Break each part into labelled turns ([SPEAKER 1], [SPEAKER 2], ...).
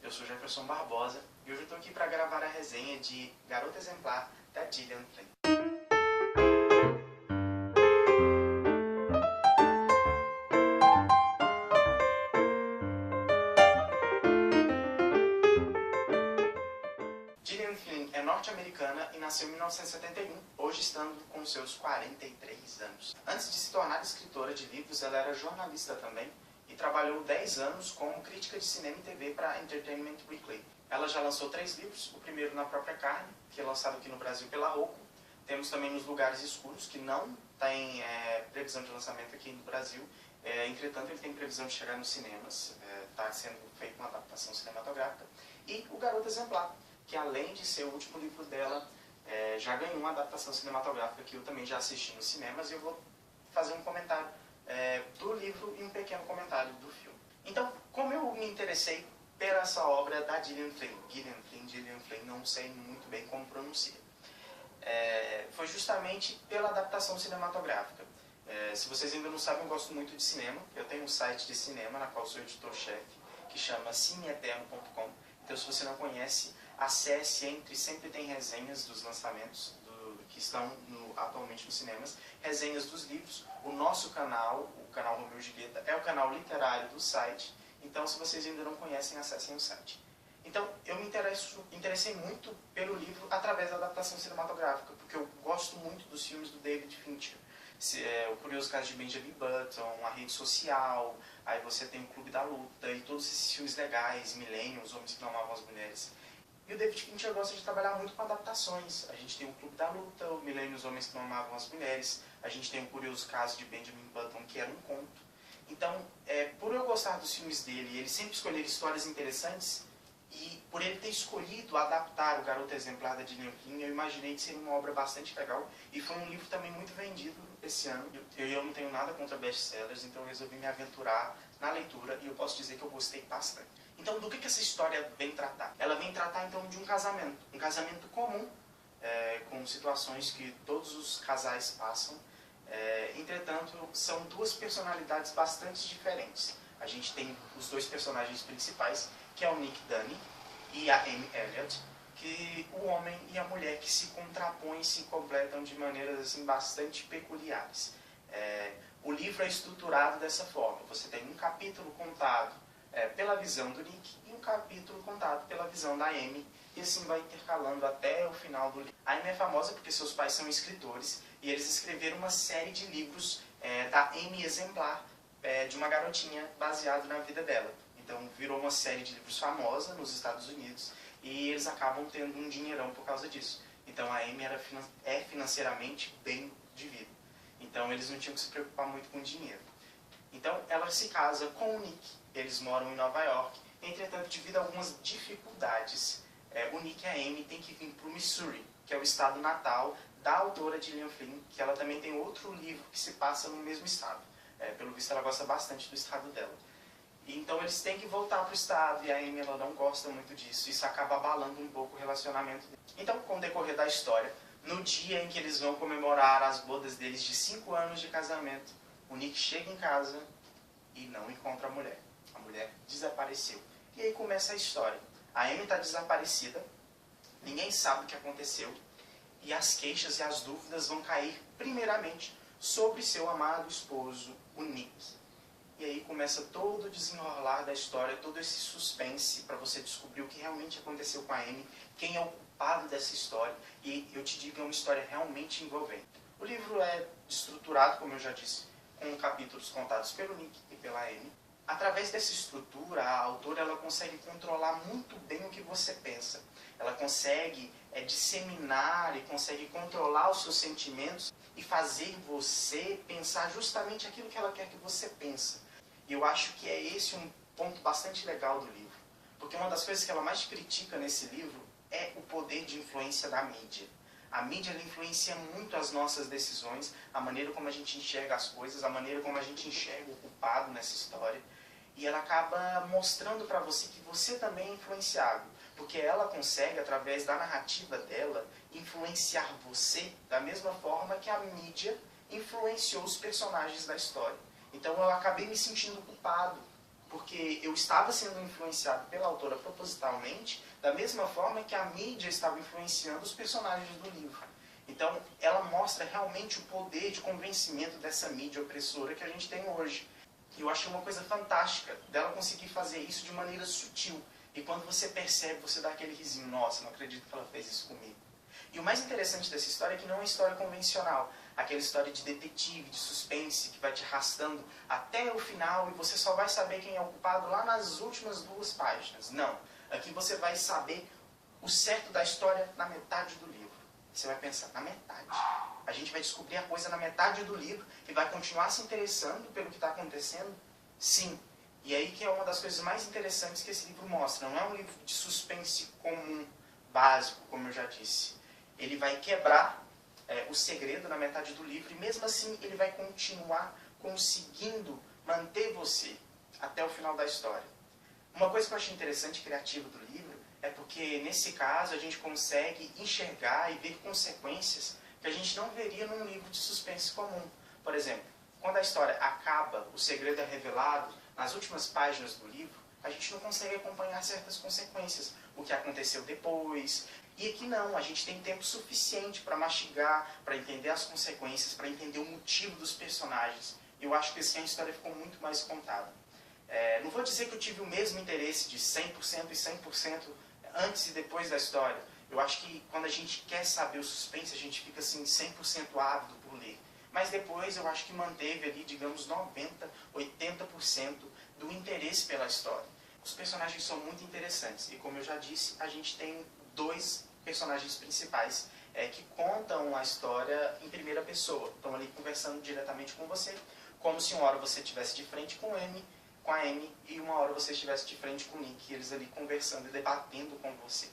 [SPEAKER 1] eu sou Jefferson Barbosa e hoje eu estou aqui para gravar a resenha de Garota Exemplar, da Gillian Flynn. Gillian Flynn é norte-americana e nasceu em 1971, hoje estando com seus 43 anos. Antes de se tornar escritora de livros, ela era jornalista também e trabalhou 10 anos como crítica de cinema e TV para Entertainment Weekly. Ela já lançou 3 livros, o primeiro Na Própria Carne, que é lançado aqui no Brasil pela Roku. Temos também Nos Lugares Escuros, que não tem previsão de lançamento aqui no Brasil. Entretanto, ele tem previsão de chegar nos cinemas, está sendo feita uma adaptação cinematográfica. E O Garota Exemplar, que além de ser o último livro dela, já ganhou uma adaptação cinematográfica que eu também já assisti nos cinemas, e eu vou fazer um comentário do livro e um pequeno comentário do filme. Então, como eu me interessei por essa obra da Gillian Flynn, não sei muito bem como pronuncia, foi justamente pela adaptação cinematográfica. Se vocês ainda não sabem, eu gosto muito de cinema. Eu tenho um site de cinema na qual sou editor-chefe, que chama cineeterno.com. Então, se você não conhece, acesse, sempre tem resenhas dos lançamentos que estão atualmente nos cinemas, resenhas dos livros. O nosso canal, o canal Romeu e Julieta, é o canal literário do site. Então, se vocês ainda não conhecem, acessem o site. Então, eu me interessei muito pelo livro através da adaptação cinematográfica, porque eu gosto muito dos filmes do David Fincher. O Curioso Caso de Benjamin Button, A Rede Social, aí você tem o Clube da Luta e todos esses filmes legais, Millennium, Os Homens que Não Amavam as Mulheres. E o David Fincher gosta de trabalhar muito com adaptações. A gente tem o Clube da Luta, o Millennium, Os Homens que Não Amavam as Mulheres, a gente tem o Curioso Caso de Benjamin Button, que era um conto. Então, por eu gostar dos filmes dele e ele sempre escolher histórias interessantes, e por ele ter escolhido adaptar o Garota Exemplar da Gillian Flynn, eu imaginei que seria uma obra bastante legal. E foi um livro também muito vendido esse ano. Eu não tenho nada contra best-sellers, então eu resolvi me aventurar na leitura e eu posso dizer que eu gostei bastante. Então, do que essa história vem tratar? Ela vem tratar, então, de um casamento comum, com situações que todos os casais passam. Entretanto, são duas personalidades bastante diferentes. A gente tem os dois personagens principais, que é o Nick Dunne e a Amy Elliott, que o homem e a mulher que se contrapõem, se completam de maneiras assim, bastante peculiares. O livro é estruturado dessa forma. Você tem um capítulo contado pela visão do Nick e um capítulo contado pela visão da Amy, e assim vai intercalando até o final do livro. A Amy é famosa porque seus pais são escritores e eles escreveram uma série de livros da Amy Exemplar, de uma garotinha, baseado na vida dela. Então virou uma série de livros famosa nos Estados Unidos e eles acabam tendo um dinheirão por causa disso. Então a Amy é financeiramente bem de vida. Então eles não tinham que se preocupar muito com dinheiro. Então ela se casa com o Nick, eles moram em Nova York. Entretanto, devido a algumas dificuldades, o Nick e a Amy têm que vir para o Missouri, que é o estado natal da autora Gillian Flynn, que ela também tem outro livro que se passa no mesmo estado. Pelo visto, ela gosta bastante do estado dela. E, então eles têm que voltar para o estado e a Amy ela não gosta muito disso. Isso acaba abalando um pouco o relacionamento deles. Então, com o decorrer da história, no dia em que eles vão comemorar as bodas deles de 5 anos de casamento, o Nick chega em casa e não encontra a mulher. A mulher desapareceu. E aí começa a história. A Amy está desaparecida, ninguém sabe o que aconteceu, e as queixas e as dúvidas vão cair primeiramente sobre seu amado esposo, o Nick. E aí começa todo o desenrolar da história, todo esse suspense para você descobrir o que realmente aconteceu com a Amy, quem é o culpado dessa história, e eu te digo que é uma história realmente envolvente. O livro é estruturado, como eu já disse, com capítulos contados pelo Nick e pela Amy. Através dessa estrutura, a autora ela consegue controlar muito bem o que você pensa. Ela consegue disseminar e consegue controlar os seus sentimentos e fazer você pensar justamente aquilo que ela quer que você pense. E eu acho que é esse um ponto bastante legal do livro. Porque uma das coisas que ela mais critica nesse livro é o poder de influência da mídia. A mídia ela influencia muito as nossas decisões, a maneira como a gente enxerga as coisas, a maneira como a gente enxerga o culpado nessa história. E ela acaba mostrando para você que você também é influenciável. Porque ela consegue, através da narrativa dela, influenciar você da mesma forma que a mídia influenciou os personagens da história. Então eu acabei me sentindo culpado porque eu estava sendo influenciado pela autora propositalmente, da mesma forma que a mídia estava influenciando os personagens do livro. Então, ela mostra realmente o poder de convencimento dessa mídia opressora que a gente tem hoje. E eu achei uma coisa fantástica dela conseguir fazer isso de maneira sutil. E quando você percebe, você dá aquele risinho, nossa, não acredito que ela fez isso comigo. E o mais interessante dessa história é que não é uma história convencional. Aquela história de detetive, de suspense, que vai te arrastando até o final e você só vai saber quem é o culpado lá nas últimas 2 páginas. Não. Aqui você vai saber o certo da história na metade do livro. Você vai pensar, na metade. A gente vai descobrir a coisa na metade do livro e vai continuar se interessando pelo que está acontecendo? Sim. E aí que é uma das coisas mais interessantes que esse livro mostra. Não é um livro de suspense comum, básico, como eu já disse. Ele vai quebrar o segredo na metade do livro e mesmo assim ele vai continuar conseguindo manter você até o final da história. Uma coisa que eu achei interessante e criativa do livro é porque, nesse caso, a gente consegue enxergar e ver consequências que a gente não veria num livro de suspense comum. Por exemplo, quando a história acaba, o segredo é revelado, nas últimas páginas do livro, a gente não consegue acompanhar certas consequências, o que aconteceu depois. E aqui não, a gente tem tempo suficiente para mastigar, para entender as consequências, para entender o motivo dos personagens. Eu acho que assim a história ficou muito mais contada. Não vou dizer que eu tive o mesmo interesse de 100% e 100% antes e depois da história. Eu acho que quando a gente quer saber o suspense, a gente fica assim 100% ávido por ler. Mas depois eu acho que manteve ali, digamos, 90%, 80% do interesse pela história. Os personagens são muito interessantes e, como eu já disse, a gente tem 2 personagens principais que contam a história em primeira pessoa. Estão ali conversando diretamente com você, como se uma hora você estivesse de frente com a Amy e uma hora você estivesse de frente com o Nick, eles ali conversando e debatendo com você.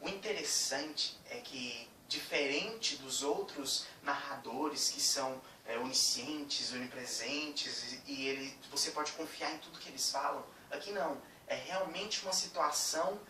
[SPEAKER 1] O interessante é que, diferente dos outros narradores que são oniscientes, onipresentes, e você pode confiar em tudo que eles falam, aqui não. É realmente uma situação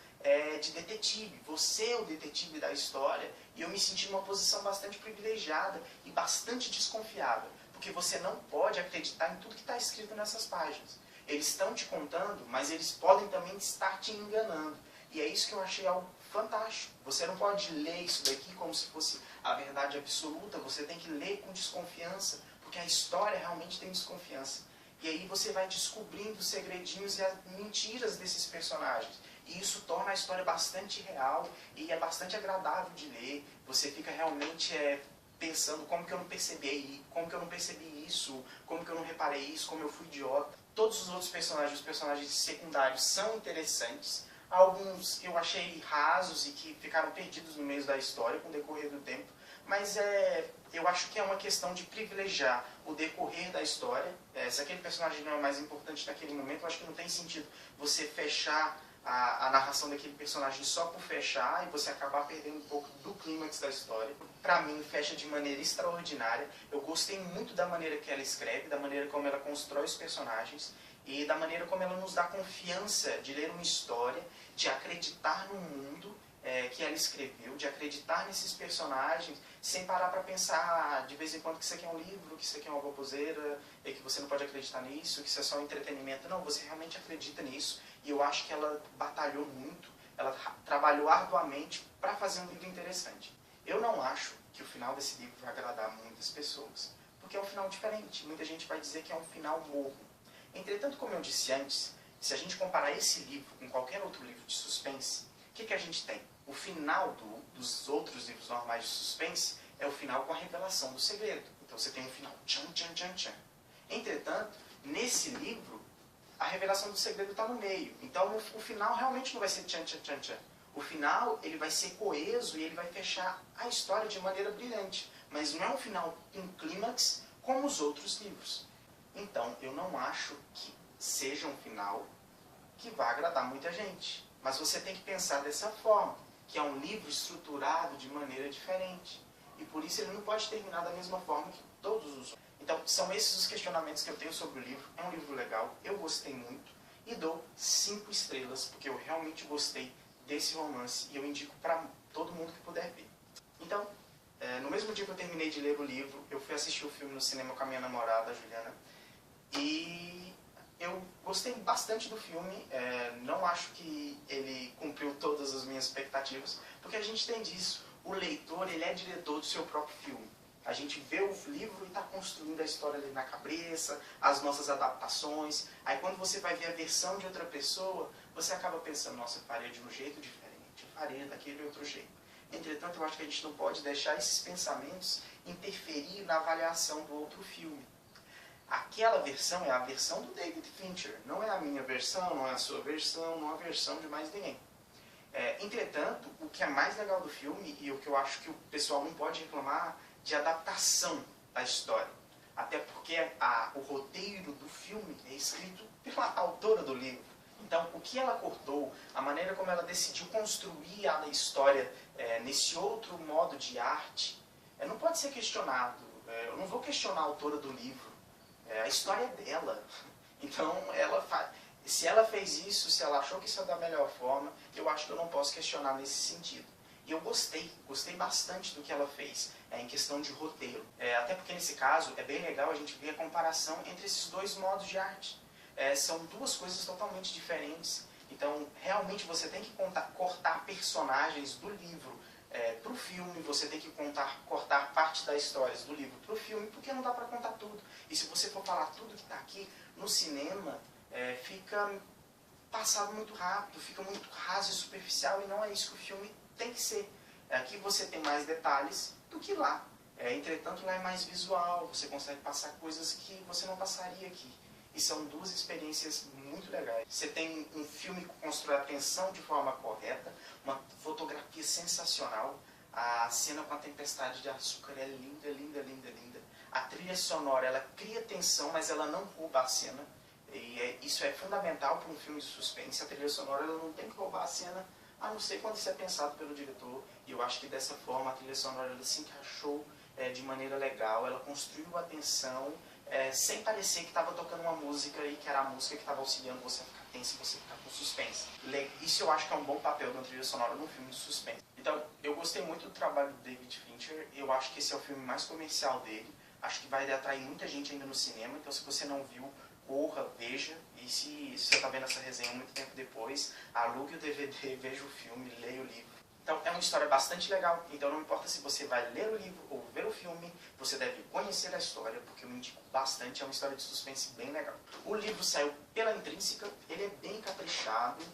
[SPEAKER 1] de detetive. Você é o detetive da história e eu me senti numa posição bastante privilegiada e bastante desconfiada, porque você não pode acreditar em tudo que está escrito nessas páginas. Eles estão te contando, mas eles podem também estar te enganando. E é isso que eu achei algo fantástico. Você não pode ler isso daqui como se fosse a verdade absoluta, você tem que ler com desconfiança, porque a história realmente tem desconfiança. E aí você vai descobrindo os segredinhos e as mentiras desses personagens. E isso torna a história bastante real e é bastante agradável de ler. Você fica realmente pensando como que eu não percebi, como que eu não percebi isso, como que eu não reparei isso, como eu fui idiota. Todos os outros personagens, os personagens secundários, são interessantes. Alguns eu achei rasos e que ficaram perdidos no meio da história com o decorrer do tempo. Mas eu acho que é uma questão de privilegiar o decorrer da história. Se aquele personagem não é mais importante naquele momento, eu acho que não tem sentido você fechar a narração daquele personagem só por fechar e você acabar perdendo um pouco do clímax da história. Pra mim, fecha de maneira extraordinária. Eu gostei muito da maneira que ela escreve, da maneira como ela constrói os personagens e da maneira como ela nos dá confiança de ler uma história, de acreditar no mundo que ela escreveu, de acreditar nesses personagens, sem parar para pensar de vez em quando que isso aqui é um livro, que isso aqui é uma baboseira, e que você não pode acreditar nisso, que isso é só um entretenimento. Não, você realmente acredita nisso. E eu acho que ela batalhou muito, ela trabalhou arduamente para fazer um livro interessante. Eu não acho que o final desse livro vai agradar muitas pessoas, porque é um final diferente. Muita gente vai dizer que é um final morno. Entretanto, como eu disse antes, se a gente comparar esse livro com qualquer outro livro de suspense, o que a gente tem? O final dos outros livros normais de suspense é o final com a revelação do segredo. Então você tem um final tchan, tchan, tchan, tchan. Entretanto, nesse livro, a revelação do segredo está no meio. Então o final realmente não vai ser tchan, tchan, tchan, tchan. O final ele vai ser coeso e ele vai fechar a história de maneira brilhante. Mas não é um final com clímax como os outros livros. Então eu não acho que seja um final que vai agradar muita gente. Mas você tem que pensar dessa forma, que é um livro estruturado de maneira diferente. E por isso ele não pode terminar da mesma forma que todos os outros. Então, são esses os questionamentos que eu tenho sobre o livro. É um livro legal, eu gostei muito. E dou 5 estrelas, porque eu realmente gostei desse romance. E eu indico para todo mundo que puder ver. Então, no mesmo dia que eu terminei de ler o livro, eu fui assistir o filme no cinema com a minha namorada, a Juliana. E eu gostei bastante do filme, não acho que ele cumpriu todas as minhas expectativas, porque a gente tem disso, o leitor ele é diretor do seu próprio filme. A gente vê o livro e está construindo a história ali na cabeça, as nossas adaptações. Aí quando você vai ver a versão de outra pessoa, você acaba pensando, nossa, eu faria de um jeito diferente, eu faria daquele outro jeito. Entretanto, eu acho que a gente não pode deixar esses pensamentos interferir na avaliação do outro filme. Aquela versão é a versão do David Fincher, não é a minha versão, não é a sua versão, não é a versão de mais ninguém. Entretanto, o que é mais legal do filme, e o que eu acho que o pessoal não pode reclamar, de adaptação da história. Até porque o roteiro do filme é escrito pela autora do livro. Então, o que ela cortou, a maneira como ela decidiu construir a história nesse outro modo de arte, não pode ser questionado. Eu não vou questionar a autora do livro. A história é dela. Então, se ela fez isso, se ela achou que isso é da melhor forma, eu acho que eu não posso questionar nesse sentido. E eu gostei bastante do que ela fez, em questão de roteiro. Até porque nesse caso é bem legal a gente ver a comparação entre esses dois modos de arte. São duas coisas totalmente diferentes. Então, realmente você tem que cortar personagens do livro para o filme, você tem que cortar parte das histórias do livro para o filme, porque não dá para contar tudo. E se você for falar tudo que está aqui no cinema, fica passado muito rápido, fica muito raso e superficial, e não é isso que o filme tem que ser. Aqui você tem mais detalhes do que lá. Entretanto, lá é mais visual, você consegue passar coisas que você não passaria aqui. E são duas experiências muito legais. Você tem um filme que constrói a tensão de forma correta, uma fotografia sensacional, a cena com a tempestade de açúcar é linda, linda, linda, linda. A trilha sonora, ela cria tensão, mas ela não rouba a cena. E isso é fundamental para um filme de suspense. A trilha sonora ela não tem que roubar a cena, a não ser quando isso é pensado pelo diretor. E eu acho que dessa forma a trilha sonora ela se encaixou de maneira legal, ela construiu a tensão, sem parecer que estava tocando uma música e que era a música que estava auxiliando você a ficar tenso e você ficar com suspense. Isso eu acho que é um bom papel de uma trilha sonora num filme de suspense. Então, eu gostei muito do trabalho do David Fincher, eu acho que esse é o filme mais comercial dele, acho que vai atrair muita gente ainda no cinema, então se você não viu, corra, veja, e se você está vendo essa resenha muito tempo depois, alugue o DVD, veja o filme, leia o livro. Então é uma história bastante legal, então não importa se você vai ler o livro ou ver o filme, você deve conhecer a história, porque eu me indico bastante, é uma história de suspense bem legal. O livro saiu pela Intrínseca, ele é bem caprichado,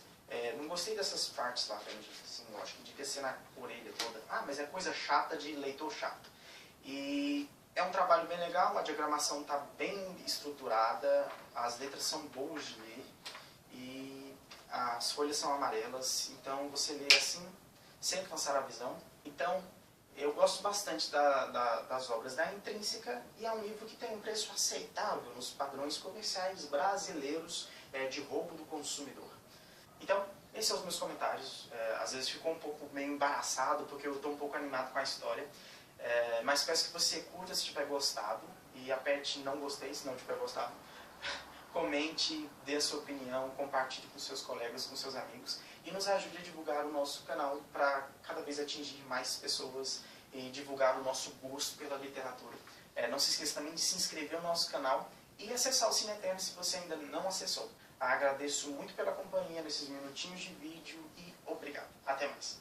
[SPEAKER 1] não gostei dessas partes lá, assim, eu acho que devia ser na orelha toda. Mas é coisa chata de leitor chato. E é um trabalho bem legal, a diagramação está bem estruturada, as letras são boas de ler, e as folhas são amarelas, então você lê assim, sem cansar a visão. Então, eu gosto bastante das obras da Intrínseca, e é um livro que tem um preço aceitável nos padrões comerciais brasileiros de roubo do consumidor. Então, esses são os meus comentários. Às vezes ficou um pouco meio embaraçado, porque eu estou um pouco animado com a história. Mas peço que você curta se tiver gostado, e aperte não gostei se não tiver gostado. Comente, dê a sua opinião, compartilhe com seus colegas, com seus amigos, e nos ajude a divulgar o nosso canal para cada vez atingir mais pessoas e divulgar o nosso gosto pela literatura. Não se esqueça também de se inscrever no nosso canal e acessar o Cine Eterno se você ainda não acessou. Agradeço muito pela companhia nesses minutinhos de vídeo e obrigado. Até mais.